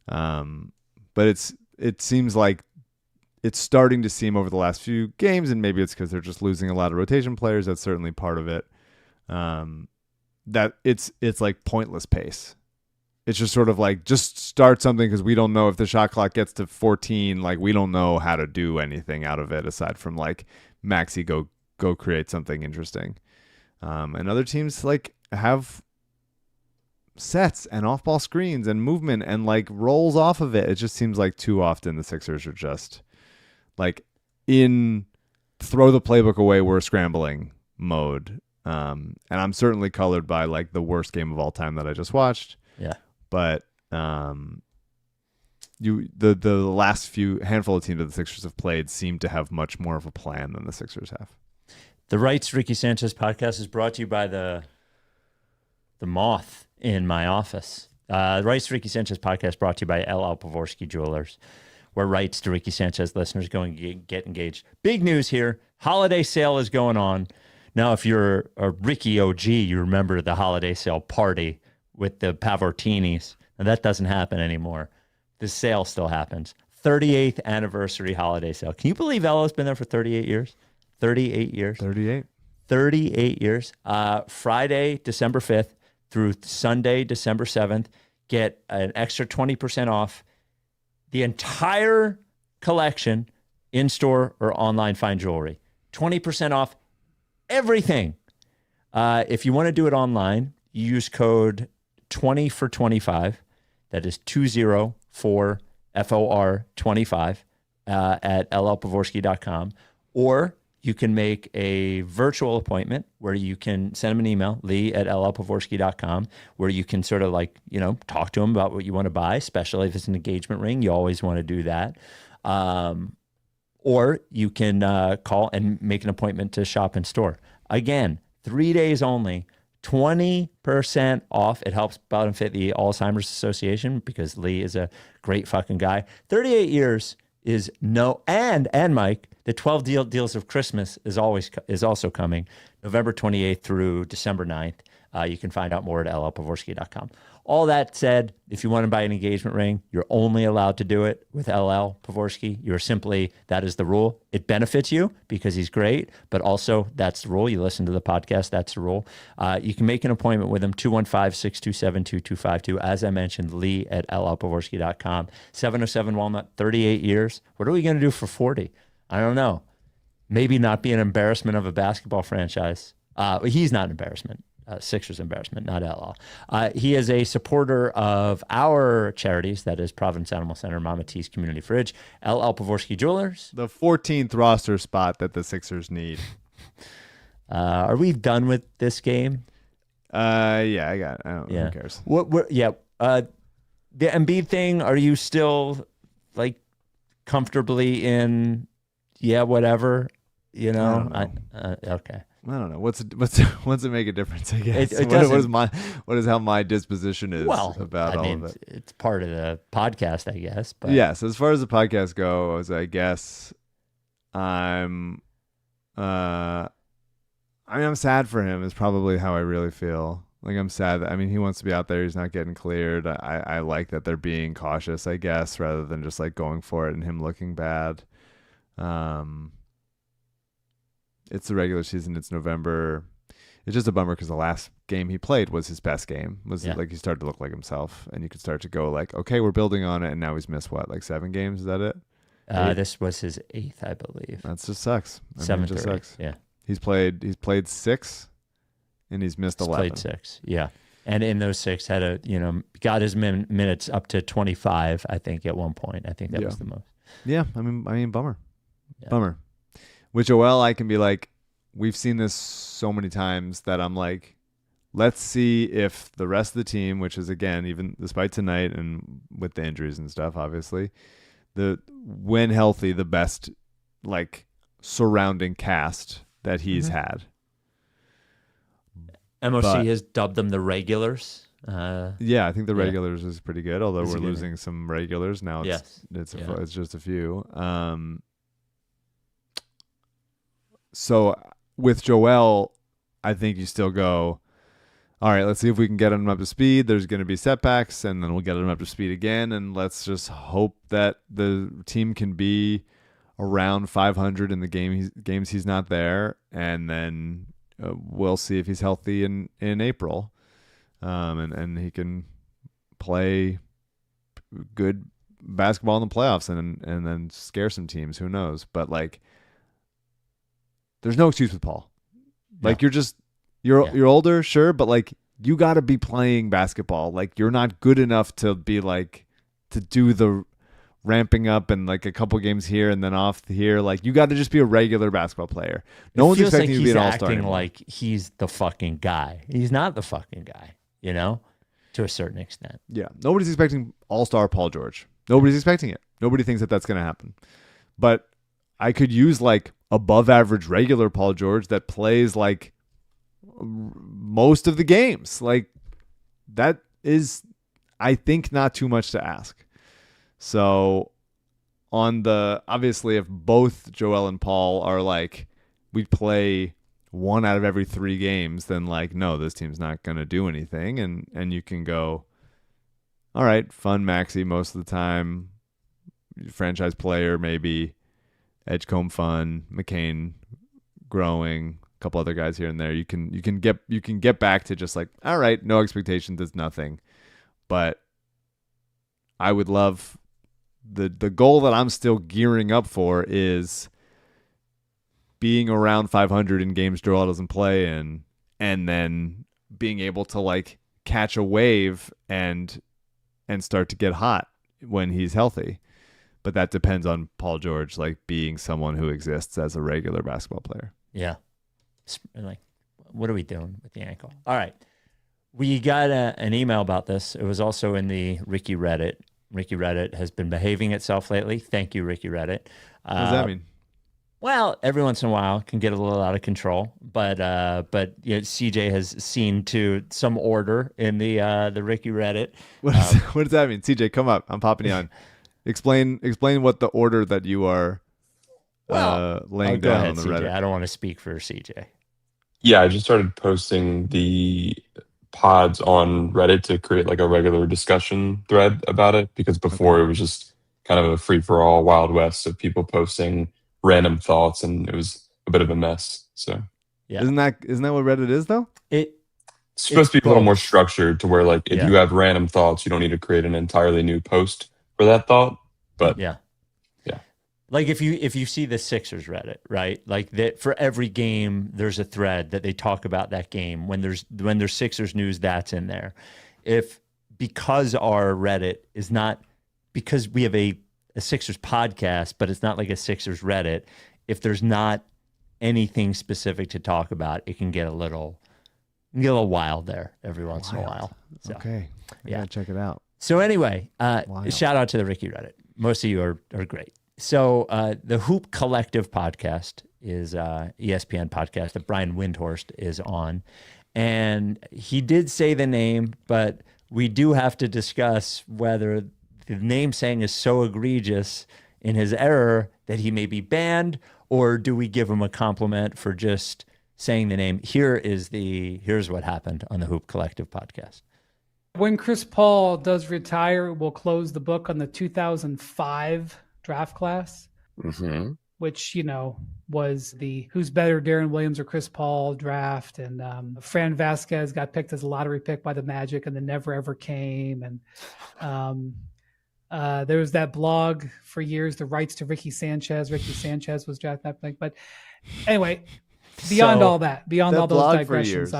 But it seems like it's starting to seem over the last few games, and maybe it's because they're just losing a lot of rotation players. That's certainly part of it. That it's like pointless pace. It's just sort of like, just start something, because we don't know if the shot clock gets to 14. Like, we don't know how to do anything out of it aside from like Maxey go create something interesting. And other teams like have sets and off ball screens and movement and like rolls off of it. It just seems like too often the Sixers are just like in throw the playbook away, we're scrambling mode. And I'm certainly colored by like the worst game of all time that I just watched. Yeah. But the last handful of teams that the Sixers have played seem to have much more of a plan than the Sixers have. The Rights Ricky Sanchez podcast is brought to you by the moth in my office. The Rights Ricky Sanchez podcast brought to you by LL Pavorsky Jewelers, where Rights to Ricky Sanchez listeners go and get engaged. Big news here. Holiday sale is going on. Now, if you're a Ricky OG, you remember the holiday sale party with the Pavortinis. And that doesn't happen anymore. The sale still happens. 38th anniversary holiday sale. Can you believe LL's been there for 38 years? 38 years. 38 years. Friday, December 5th through Sunday, December 7th, get an extra 20% off the entire collection, in-store or online fine jewelry. 20% off everything. If you want to do it online, you use code 20 for 25. That is 20 for FOR 25 at llpavorsky.com. Or you can make a virtual appointment where you can send him an email, lee@llpavorsky.com, where you can sort of like, talk to him about what you want to buy, especially if it's an engagement ring. You always want to do that. Or you can call and make an appointment to shop in store. Again, 3 days only, 20% off. It helps Bowden and Fit, the Alzheimer's Association, because Lee is a great fucking guy. 38 years is and Mike, the 12 deals of Christmas is also coming, November 28th through December 9th. You can find out more at llpavorsky.com. All that said, if you want to buy an engagement ring, you're only allowed to do it with LL Pavorsky. That is the rule. It benefits you because he's great, but also that's the rule. You listen to the podcast, that's the rule. You can make an appointment with him, 215-627-2252. As I mentioned, Lee at llpavorsky.com. 707 Walnut, 38 years. What are we going to do for 40? I don't know. Maybe not be an embarrassment of a basketball franchise. He's not an embarrassment. Sixers embarrassment, not LL. He is a supporter of our charities, that is Providence Animal Center, Mama T's Community Fridge, LL Pavorsky Jewelers. The 14th roster spot that the Sixers need. Are we done with this game? Yeah, I got it. I don't know. Yeah. Who cares? The Embiid thing, are you still like comfortably in, whatever, you know? Okay. I don't know. What's it make a difference? I guess. It What is how my disposition is about all of it? It's part of the podcast, I guess. But yes, as far as the podcast goes, I guess I'm sad for him. Is probably how I really feel. Like I'm sad that he wants to be out there. He's not getting cleared. I like that they're being cautious, I guess, rather than just like going for it and him looking bad. It's the regular season. It's November. It's just a bummer because the last game he played was his best game. Like he started to look like himself, and you could start to go like, okay, we're building on it. And now he's missed what, like 7 games? Is that it? This was his 8th, I believe. That just sucks. 7th it just or sucks. 8th, yeah. He's played 6, and he's missed 11. Played 6, yeah. And in those 6, got his minutes up to 25. I think at one point. I think that was the most. Yeah, bummer. Yeah. Bummer. With Joel, I can be like, we've seen this so many times that I'm like, let's see if the rest of the team, which is, again, even despite tonight and with the injuries and stuff, obviously, when healthy, the best like surrounding cast that he's had. MOC has dubbed them the regulars. Yeah, I think the regulars is pretty good, although we're good. losing some regulars now. It's just a few. So with Joel, I think you still go, all right, let's see if we can get him up to speed. There's going to be setbacks, and then we'll get him up to speed again, and let's just hope that the team can be around 500 in the games he's not there, and then we'll see if he's healthy in April, and he can play good basketball in the playoffs and then scare some teams. Who knows? But like, there's no excuse with Paul. Like you're older, sure, but like you got to be playing basketball. Like you're not good enough to be like to do the ramping up and like a couple games here and then off here. Like you got to just be a regular basketball player. No one's expecting you to be an all-star anymore. Like he's the fucking guy. He's not the fucking guy, to a certain extent. Yeah, nobody's expecting all-star Paul George. Nobody's expecting it. Nobody thinks that that's going to happen. But I could use like above average regular Paul George that plays like most of the games. Like that is, I think, not too much to ask. So obviously if both Joel and Paul are like, we play 1 out of every 3 games, then like, no, this team's not going to do anything. And you can go, all right, fun Maxey most of the time, franchise player, maybe Edgecombe fun, McCain growing, a couple other guys here and there. You can get back to just like, all right, no expectations, it's nothing. But I would love the goal that I'm still gearing up for is being around 500 in games Joel doesn't play in, and then being able to like catch a wave and start to get hot when he's healthy. But that depends on Paul George like being someone who exists as a regular basketball player. Yeah. Like, what are we doing with the ankle? All right. We got an email about this. It was also in the Ricky Reddit. Ricky Reddit has been behaving itself lately. Thank you, Ricky Reddit. What does that mean? Well, every once in a while it can get a little out of control, but CJ has seen to some order in the Ricky Reddit. What does that mean? CJ, come up. I'm popping you on. Explain what the order that you are laying down on the CJ. Reddit. I don't want to speak for CJ. Yeah, I just started posting the pods on Reddit to create like a regular discussion thread about it, because before it was just kind of a free-for-all Wild West of people posting random thoughts, and it was a bit of a mess. So yeah, isn't that what Reddit is though? It's supposed to be a little more structured to where like if you have random thoughts, you don't need to create an entirely new post for that thought. But Like if you see the Sixers Reddit, right? Like that for every game, there's a thread that they talk about that game. When there's Sixers news, that's in there. Because our Reddit is not, because we have a Sixers podcast, but it's not like a Sixers Reddit. If there's not anything specific to talk about, it can get a little wild there every once in a while. So, Okay. I gotta check it out. So anyway, shout out to the Ricky Reddit. Most of you are great. So the Hoop Collective podcast is ESPN podcast that Brian Windhorst is on. And he did say the name, but we do have to discuss whether the name saying is so egregious in his error that he may be banned, or do we give him a compliment for just saying the name? Here's what happened on the Hoop Collective podcast. When Chris Paul does retire, we'll close the book on the 2005 draft class, which, was the who's better, Darren Williams or Chris Paul draft. And Fran Vasquez got picked as a lottery pick by the Magic and then never ever came. And there was that blog for years, the rights to Ricky Sanchez. Ricky Sanchez was drafted. But anyway, beyond all those digressions,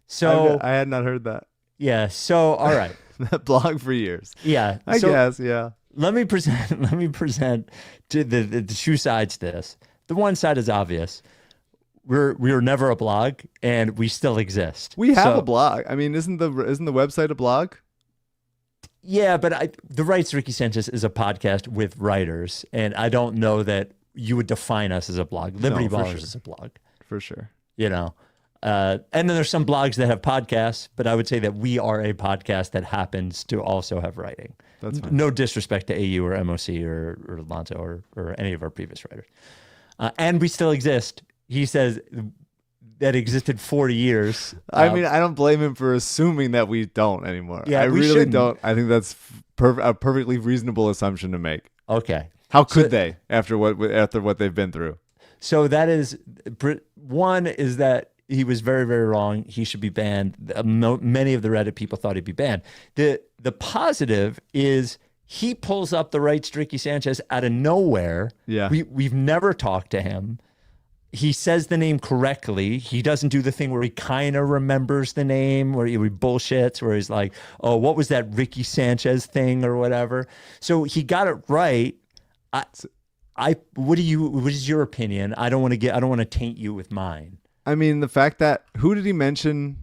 So I had not heard that. Yeah. So all right. That blog for years. Yeah. I guess. Yeah. Let me present to the two sides to this. The one side is obvious. We were never a blog, and we still exist. We have a blog. I mean, isn't the website a blog? Yeah, but the Rights to Ricky Sanchez is a podcast with writers, and I don't know that you would define us as a blog. Liberty Ballers is a blog. For sure. And then there's some blogs that have podcasts, but I would say that we are a podcast that happens to also have writing. That's fine. No disrespect to AU or MOC or Lonzo or any of our previous writers. And we still exist. He says that existed 40 years. I mean, I don't blame him for assuming that we don't anymore. Yeah, I we really shouldn't. don't. I think that's a perfectly reasonable assumption to make. Okay. How could they after what they've been through? So that is one is that he was very, very wrong. He should be banned. Many of the Reddit people thought he'd be banned. The positive is he pulls up the rights to Ricky Sanchez out of nowhere. Yeah. We've never talked to him. He says the name correctly. He doesn't do the thing where he kind of remembers the name, where he bullshits, where he's like, oh, what was that Ricky Sanchez thing or whatever? So he got it right. What is your opinion? I don't want to taint you with mine. I mean, the fact that who did he mention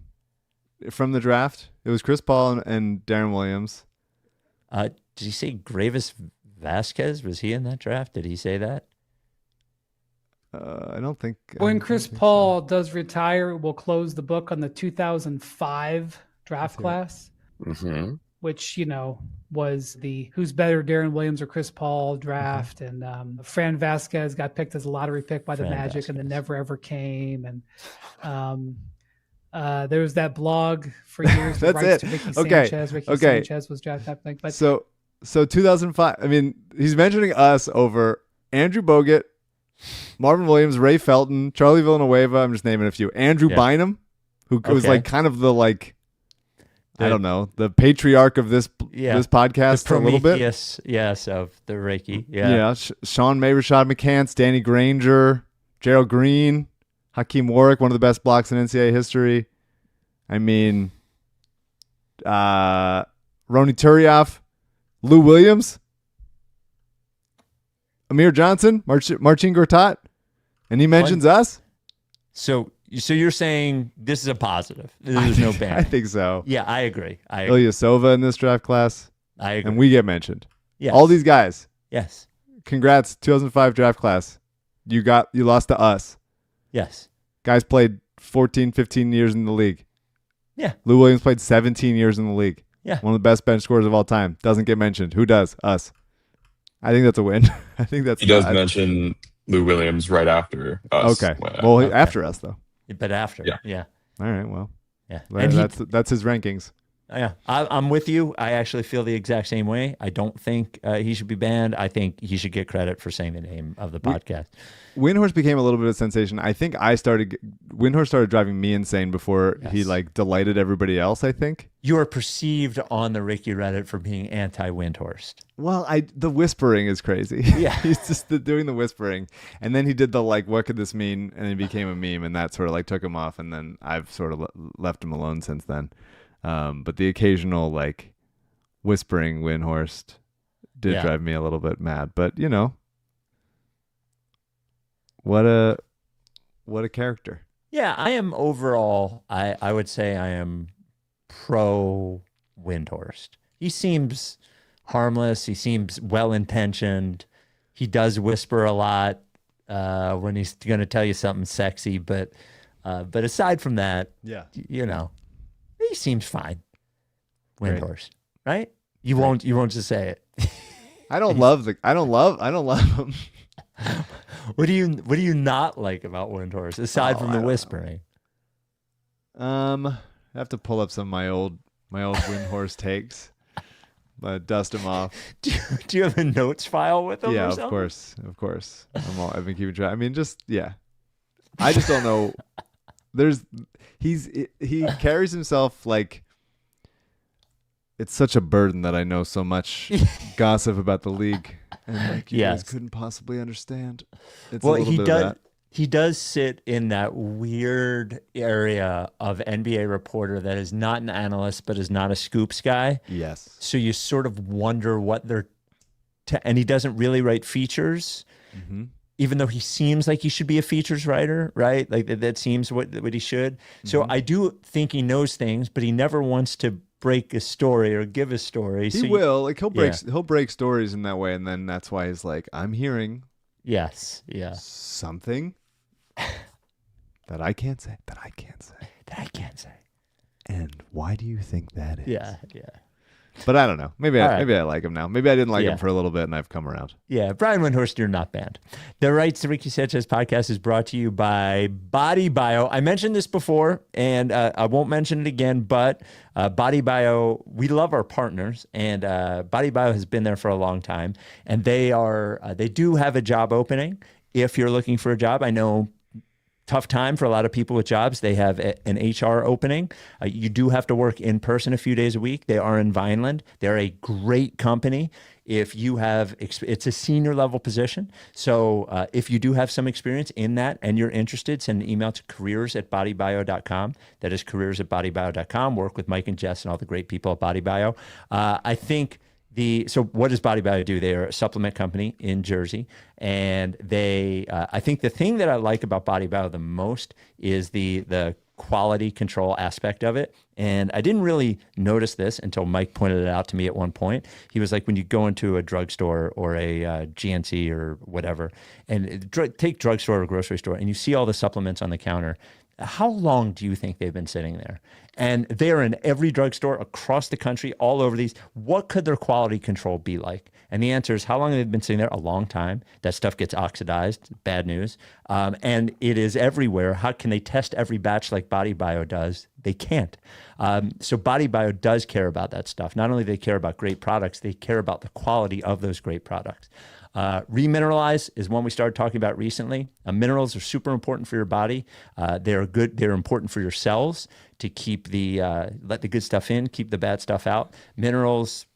from the draft? It was Chris Paul and Darren Williams. Did he say Gravis Vasquez? Was he in that draft? Did he say that? I don't think. When Chris Paul does retire, we'll close the book on the 2005 draft class, which, was the who's better, Darren Williams or Chris Paul draft. And Fran Vasquez got picked as a lottery pick by the Magic and then never ever came. And there was that blog for years. That's rights it. To Ricky Okay. Sanchez. Ricky Okay. Sanchez was drafted. But So 2005. I mean, he's mentioning us over Andrew Bogut, Marvin Williams, Ray Felton, Charlie Villanueva. I'm just naming a few. Andrew Bynum, who was like kind of the I don't know, the patriarch of this podcast the a little bit. Yes, of the Reiki. Yeah. Sean May, Rashad McCants, Danny Granger, Gerald Green, Hakeem Warwick, one of the best blocks in NCAA history. I mean, Roni Turioff, Lou Williams, Amir Johnson, Marcin Gortat, and he mentions us. So you're saying this is a positive. There's no ban. I think so. Yeah, I agree. Ilyasova in this draft class. I agree. And we get mentioned. Yes. All these guys. Yes. Congrats, 2005 draft class. You lost to us. Yes. Guys played 14, 15 years in the league. Yeah. Lou Williams played 17 years in the league. Yeah. One of the best bench scorers of all time. Doesn't get mentioned. Who does? Us. I think that's a win. I think that's. He does mention Lou Williams right after us. Okay. Well, after us though. But after. Yeah. All right. Well. Yeah. That's his rankings. Yeah, I'm with you. I actually feel the exact same way. I don't think he should be banned. I think he should get credit for saying the name of the podcast. Windhorst became a little bit of a sensation. I think Windhorst started driving me insane before he like delighted everybody else, I think. You are perceived on the Ricky Reddit for being anti-Windhorst. Well, the whispering is crazy. Yeah. He's just doing the whispering. And then he did the like, what could this mean? And it became a meme, and that sort of like took him off. And then I've sort of left him alone since then. But the occasional like whispering Windhorst did drive me a little bit mad. But you know, what a character. Yeah, I am overall. I would say I am pro Windhorst. He seems harmless. He seems well intentioned. He does whisper a lot when he's going to tell you something sexy. But aside from that, you know, he seems fine. Windhorst, right? You won't just say it. I don't love him. What do you not like about Windhorst aside from the whispering? I have to pull up some of my old Windhorst takes, but dust them off. Do you have a notes file with him? Yeah, or something? of course. I've been keeping track. I mean, I just don't know. He carries himself like it's such a burden that I know so much gossip about the league. And like you guys couldn't possibly understand. It's a little bit of that. He does sit in that weird area of NBA reporter that is not an analyst, but is not a scoops guy. Yes. So you sort of wonder what and he doesn't really write features, even though he seems like he should be a features writer, right? Like that seems what he should. So I do think he knows things, but he never wants to break a story or give a story. He will. Like he'll break stories in that way, and then that's why he's like, I'm hearing something that I can't say. And why do you think that is? Yeah. But I don't know. Maybe I like him now. Maybe I didn't like him for a little bit, and I've come around. Yeah, Brian Windhorst, you're not banned. The Rights to Ricky Sanchez podcast is brought to you by BodyBio. I mentioned this before, and I won't mention it again, but BodyBio, we love our partners, and BodyBio has been there for a long time, and they do have a job opening. If you're looking for a job, I know tough time for a lot of people with jobs. They have an HR opening. You do have to work in person a few days a week. They are in Vineland. They're a great company. If you have, it's a senior level position. So if you do have some experience in that and you're interested, send an email to careers@bodybio.com. That is careers@bodybio.com. Work with Mike and Jess and all the great people at BodyBio. I think so what does BodyBio do? They are a supplement company in Jersey, and I think the thing that I like about BodyBio the most is the quality control aspect of it. And I didn't really notice this until Mike pointed it out to me at one point. He was like, when you go into a drugstore or a GNC or whatever, and take drugstore or grocery store, and you see all the supplements on the counter, how long do you think they've been sitting there? And they are in every drugstore across the country, all over these. What could their quality control be like? And the answer is, how long have they been sitting there? A long time. That stuff gets oxidized. Bad news. And it is everywhere. How can they test every batch like BodyBio does? They can't. So BodyBio does care about that stuff. Not only do they care about great products, they care about the quality of those great products. Remineralize is one we started talking about recently. Minerals are super important for your body. They're good. They're important for your cells to keep let the good stuff in, keep the bad stuff out. Minerals,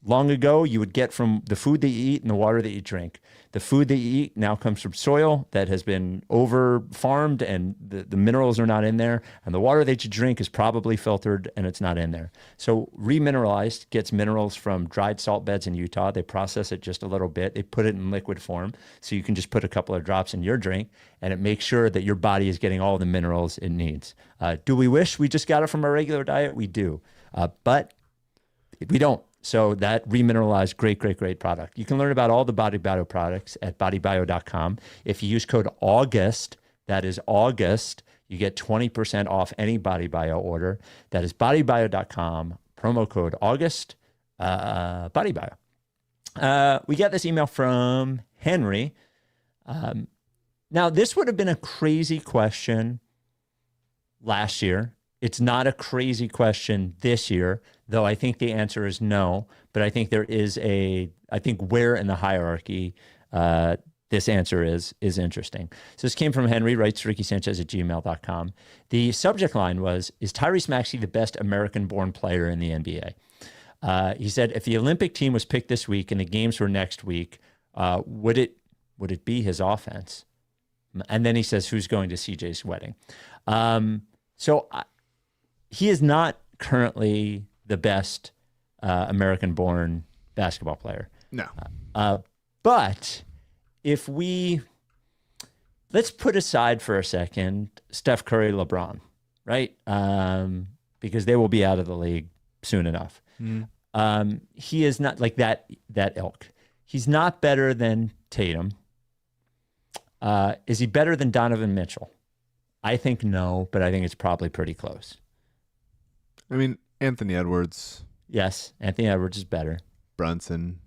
long ago, you would get from the food that you eat and the water that you drink. The food that you eat now comes from soil that has been over-farmed, and the minerals are not in there. And the water that you drink is probably filtered, and it's not in there. So Remineralized gets minerals from dried salt beds in Utah. They process it just a little bit. They put it in liquid form, so you can just put a couple of drops in your drink, and it makes sure that your body is getting all the minerals it needs. Do we wish we just got it from our regular diet? We do. But we don't. So that Remineralized, great product. You can learn about all the BodyBio products at bodybio.com. If you use code AUGUST, that is August, you get 20% off any BodyBio order. That is bodybio.com, promo code AUGUST, BodyBio. We got this email from Henry. Now, this would have been a crazy question last year It's not a crazy question this year, though I think the answer is no. But I think I think where in the hierarchy this answer is interesting. So this came from Henry, writes to RickySanchez@gmail.com. The subject line was, is Tyrese Maxey the best American-born player in the NBA? He said, if the Olympic team was picked this week and the games were next week, would it be his offense? And then he says, who's going to CJ's wedding? He is not currently the best American-born basketball player. No. But if let's put aside for a second Steph Curry, LeBron, right? Because they will be out of the league soon enough. He is not like that ilk. He's not better than Tatum. Is he better than Donovan Mitchell? I think no, but I think it's probably pretty close. I mean, Anthony Edwards. Yes, Anthony Edwards is better. Brunson.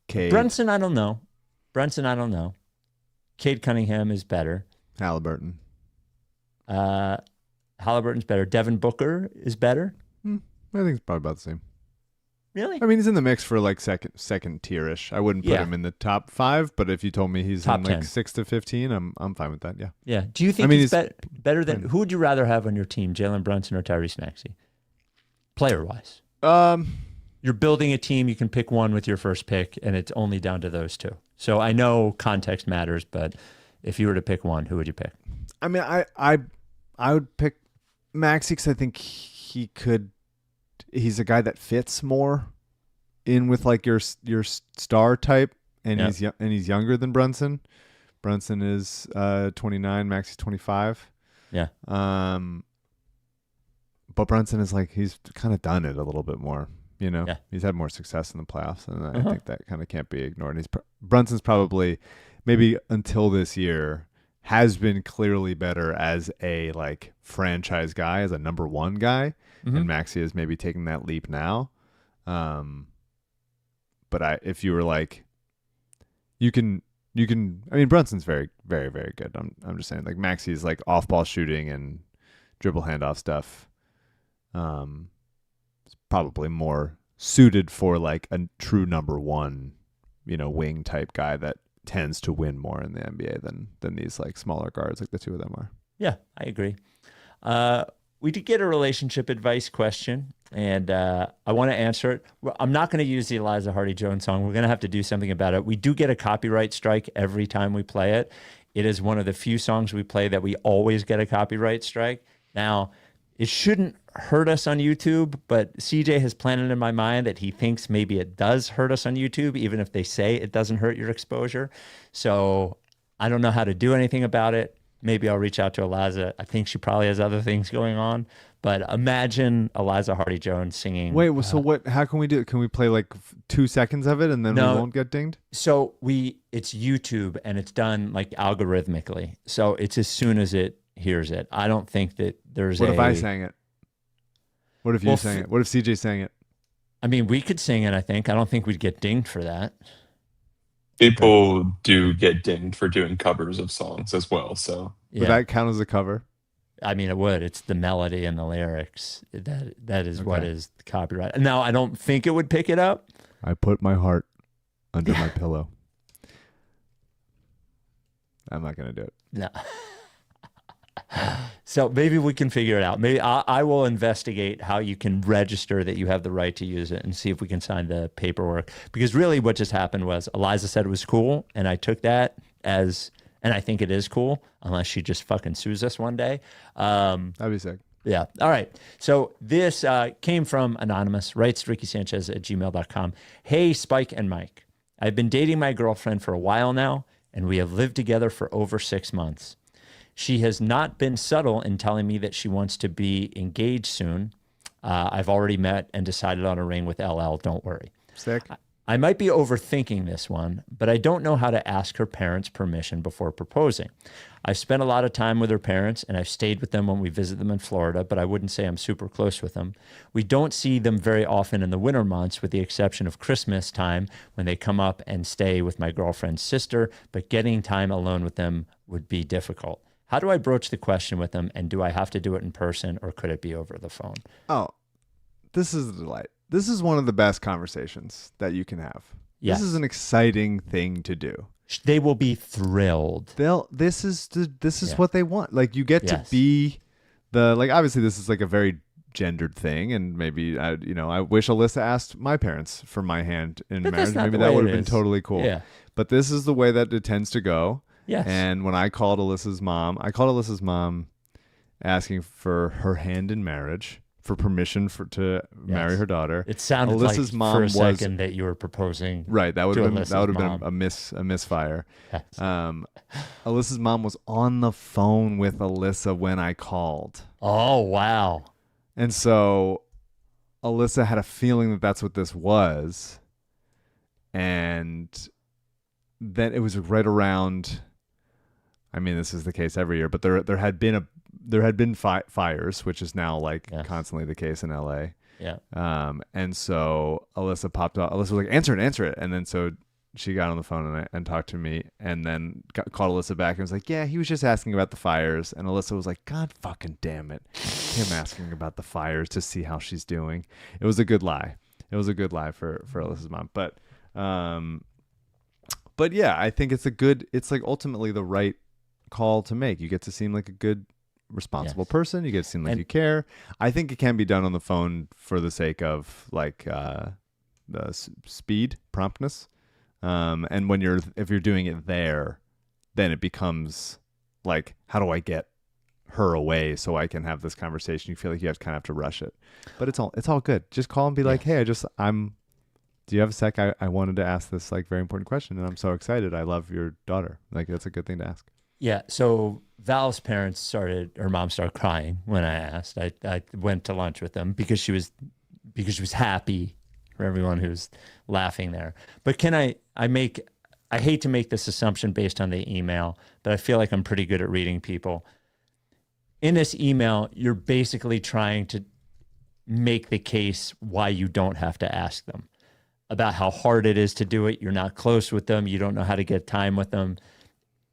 Cade. Brunson, I don't know. Cade Cunningham is better. Halliburton. Halliburton's better. Devin Booker is better. I think it's probably about the same. Really? I mean, he's in the mix for like second tier-ish. I wouldn't put him in the top 5, but if you told me he's top in like 10. 6 to 15, I'm fine with that. Yeah. Yeah. Do you think he's better than who would you rather have on your team, Jalen Brunson or Tyrese Maxey? Player-wise. You're building a team, you can pick one with your first pick, and it's only down to those two. So I know context matters, but if you were to pick one, who would you pick? I mean, I would pick Maxey because I think he's a guy that fits more in with like your star type, and he's younger than Brunson. Brunson is 29, Maxey's 25. Yeah. But Brunson is like, he's kind of done it a little bit more. You know, Yeah. He's had more success in the playoffs, and I think that kind of can't be ignored. And Brunson's probably, maybe until this year, has been clearly better as a like franchise guy, as a number one guy, and Maxey is maybe taking that leap now. But if you were like, you can. I mean, Brunson's very, very, very good. I'm just saying, like Maxey's like off ball shooting and dribble handoff stuff. It's probably more suited for like a true number one, wing type guy that tends to win more in the NBA than these like smaller guards like the two of them are. Yeah, I agree. We did get a relationship advice question, and I want to answer it. I'm not going to use the Eliza Hardy-Jones song. We're going to have to do something about it. We do get a copyright strike every time we play it. It is one of the few songs we play that we always get a copyright strike. Now, it shouldn't hurt us on YouTube, but CJ has planted in my mind that he thinks maybe it does hurt us on YouTube, even if they say it doesn't hurt your exposure. So I don't know how to do anything about it. Maybe I'll reach out to Eliza. I think she probably has other things going on. But imagine Eliza Hardy-Jones singing. Wait, so what? How can we do it? Can we play like 2 seconds of it and then we won't get dinged? So it's YouTube and it's done like algorithmically. So it's as soon as it hears it. I don't think that there's What if I sang it? What if you sang it? What if CJ sang it? I mean, we could sing it, I think. I don't think we'd get dinged for that. People do get dinged for doing covers of songs as well. So Would that count as a cover? I mean, it would. It's the melody and the lyrics. That is what is copyright. Now, I don't think it would pick it up. I put my heart under my pillow. I'm not going to do it. No. So maybe we can figure it out. Maybe I will investigate how you can register that you have the right to use it and see if we can sign the paperwork. Because really what just happened was Eliza said it was cool, and I took that as, and I think it is cool, unless she just fucking sues us one day. That'd be sick. Yeah. All right. So this came from Anonymous, writes RickySanchez@gmail.com. Hey, Spike and Mike. I've been dating my girlfriend for a while now, and we have lived together for over 6 months. She has not been subtle in telling me that she wants to be engaged soon. I've already met and decided on a ring with LL. Don't worry. Sick. I might be overthinking this one, but I don't know how to ask her parents' permission before proposing. I've spent a lot of time with her parents, and I've stayed with them when we visit them in Florida, but I wouldn't say I'm super close with them. We don't see them very often in the winter months, with the exception of Christmas time when they come up and stay with my girlfriend's sister, but getting time alone with them would be difficult. How do I broach the question with them, and do I have to do it in person, or could it be over the phone? Oh, this is a delight. This is one of the best conversations that you can have. Yes. This is an exciting thing to do. They will be thrilled. This is what they want. Like, you get to be obviously this is like a very gendered thing, and maybe I wish Alyssa asked my parents for my hand in marriage. Maybe that would have been totally cool. Yeah. But this is the way that it tends to go. Yes. And when I called Alyssa's mom asking for her hand in marriage, for permission to marry her daughter. It sounded Alyssa's like mom for a was, second that you were proposing. Right. That would have been mom. a misfire. Yes. Alyssa's mom was on the phone with Alyssa when I called. Oh, wow. And so Alyssa had a feeling that that's what this was. And then it was right around, I mean, this is the case every year, but there had been fires, which is now constantly the case in LA. Yeah. And so Alyssa popped up. Alyssa was like, answer it. And then so she got on the phone and talked to me, and then called Alyssa back and was like, yeah, he was just asking about the fires. And Alyssa was like, God fucking damn it. Him asking about the fires to see how she's doing. It was a good lie. It was a good lie for Alyssa's mom. But yeah, I think it's like ultimately the right call to make. You get to seem like a good, responsible person. You get to seem like you care. I think it can be done on the phone for the sake of the speed, promptness. And if you're doing it there, then it becomes like, how do I get her away so I can have this conversation? You feel like you have to rush it, but it's all good. Just call and be like, hey, do you have a sec? I wanted to ask this very important question, and I'm so excited. I love your daughter. That's a good thing to ask. Yeah. So Val's her mom started crying when I asked. I went to lunch with them because she was happy, for everyone who's laughing there. But I hate to make this assumption based on the email, but I feel like I'm pretty good at reading people. In this email, you're basically trying to make the case why you don't have to ask them, about how hard it is to do it. You're not close with them. You don't know how to get time with them.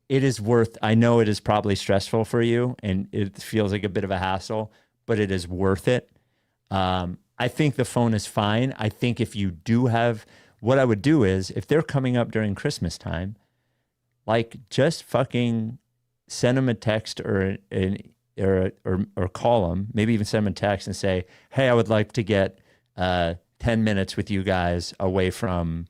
I know it is probably stressful for you and it feels like a bit of a hassle, but it is worth it. I think the phone is fine. I think if you do what I would do is, if they're coming up during Christmas time, just fucking send them a text or call them, maybe even send them a text and say, hey, I would like to get 10 minutes with you guys away from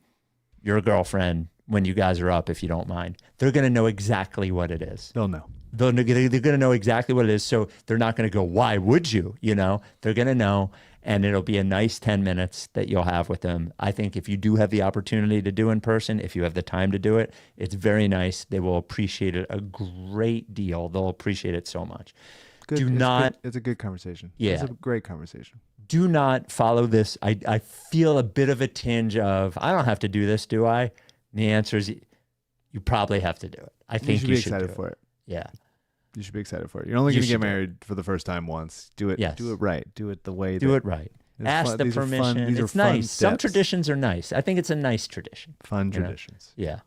your girlfriend when you guys are up, if you don't mind. They're going to know exactly what it is. They'll know. They're going to know exactly what it is. So they're not going to go, why would you? They're going to know, and it'll be a nice 10 minutes that you'll have with them. I think if you do have the opportunity to do in person, if you have the time to do it, it's very nice. They will appreciate it a great deal. They'll appreciate it so much. Good. It's a good conversation. Yeah. It's a great conversation. Do not follow this. I feel a bit of a tinge of, I don't have to do this, do I? And the answer is, you probably have to do it. I think you should be excited for it. Yeah. You should be excited for it. You're only going to get married for the first time once. Do it. Yes. Do it right. Do it the way. Do it right. Ask the permission. It's nice. Some traditions are nice. I think it's a nice tradition. Fun traditions. Yeah.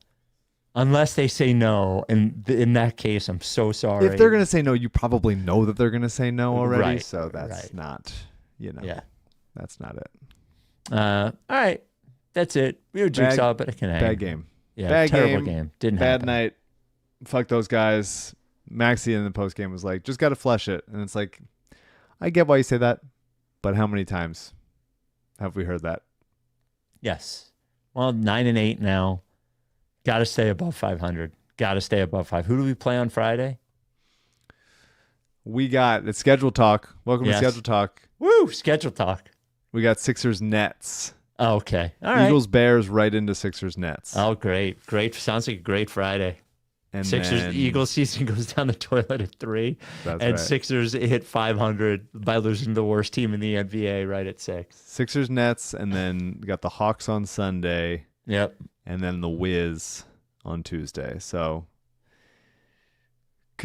Unless they say no, and in that case, I'm so sorry. If they're going to say no, you probably know that they're going to say no already. Right. So that's not, Yeah. That's not it. All right. That's it. We were jigsaw, but it can hang. Bad game. Yeah. Terrible game. Didn't happen. Bad night. Fuck those guys. Maxey in the post game was like, just got to flush it. And it's like, I get why you say that, but how many times have we heard that? Yes. Well, 9-8 now. Got to stay above 500. Got to stay above 5. Who do we play on Friday? It's Schedule Talk. Welcome to Schedule Talk. Woo! Schedule Talk. We got Sixers Nets. Okay. All right. Eagles Bears right into Sixers Nets. Oh, great. Great. Sounds like a great Friday. And Eagles season goes down the toilet at 3. That's and right. Sixers hit 500 by losing to the worst team in the NBA right at 6. Sixers Nets, and then we got the Hawks on Sunday. Yep. And then the Wiz on Tuesday. So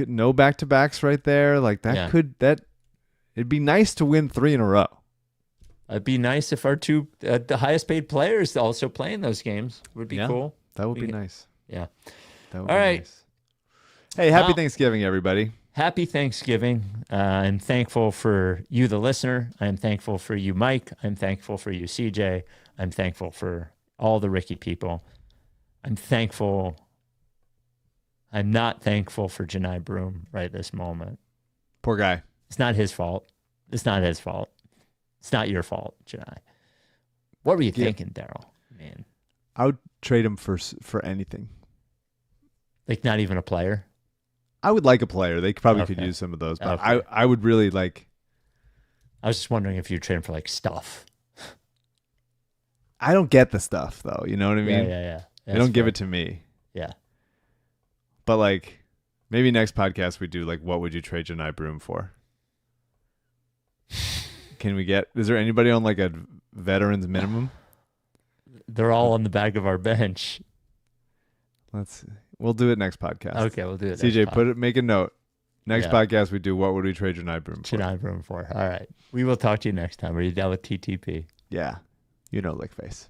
no back-to-backs right there. It'd be nice to win 3 in a row. It'd be nice if our two the highest paid players also playing those games. Would be cool. That would be nice. Yeah. That would All be right. nice. Hey, happy Thanksgiving, everybody. happy Thanksgiving. I'm thankful for you, the listener. I'm thankful for you, Mike. I'm thankful for you, CJ. I'm thankful for all the Ricky people. I'm thankful. I'm not thankful for Johni Broome right this moment. Poor guy. It's not his fault. It's not his fault. It's not your fault, Johni. What were you thinking, Daryl? Man, I would trade him for anything. like not even a player. I would like a player. They probably could Okay. use some of those, but Okay. I would really like. I was just wondering if you'd trade him for like stuff. I don't get the stuff though. You know what I mean? Yeah. They don't give it to me. Yeah. But like, maybe next podcast we do like, what would you trade Johni Broome for? Can we get? Is there anybody on like a veterans minimum? They're all on the back of our bench. We'll do it next podcast. Okay, we'll do it. CJ, make a note. Next Yeah. podcast we do, what would we trade Johni Broome for? Johni Broome for. All right. We will talk to you next time. Are you down with TTP? Yeah. You know, lick face.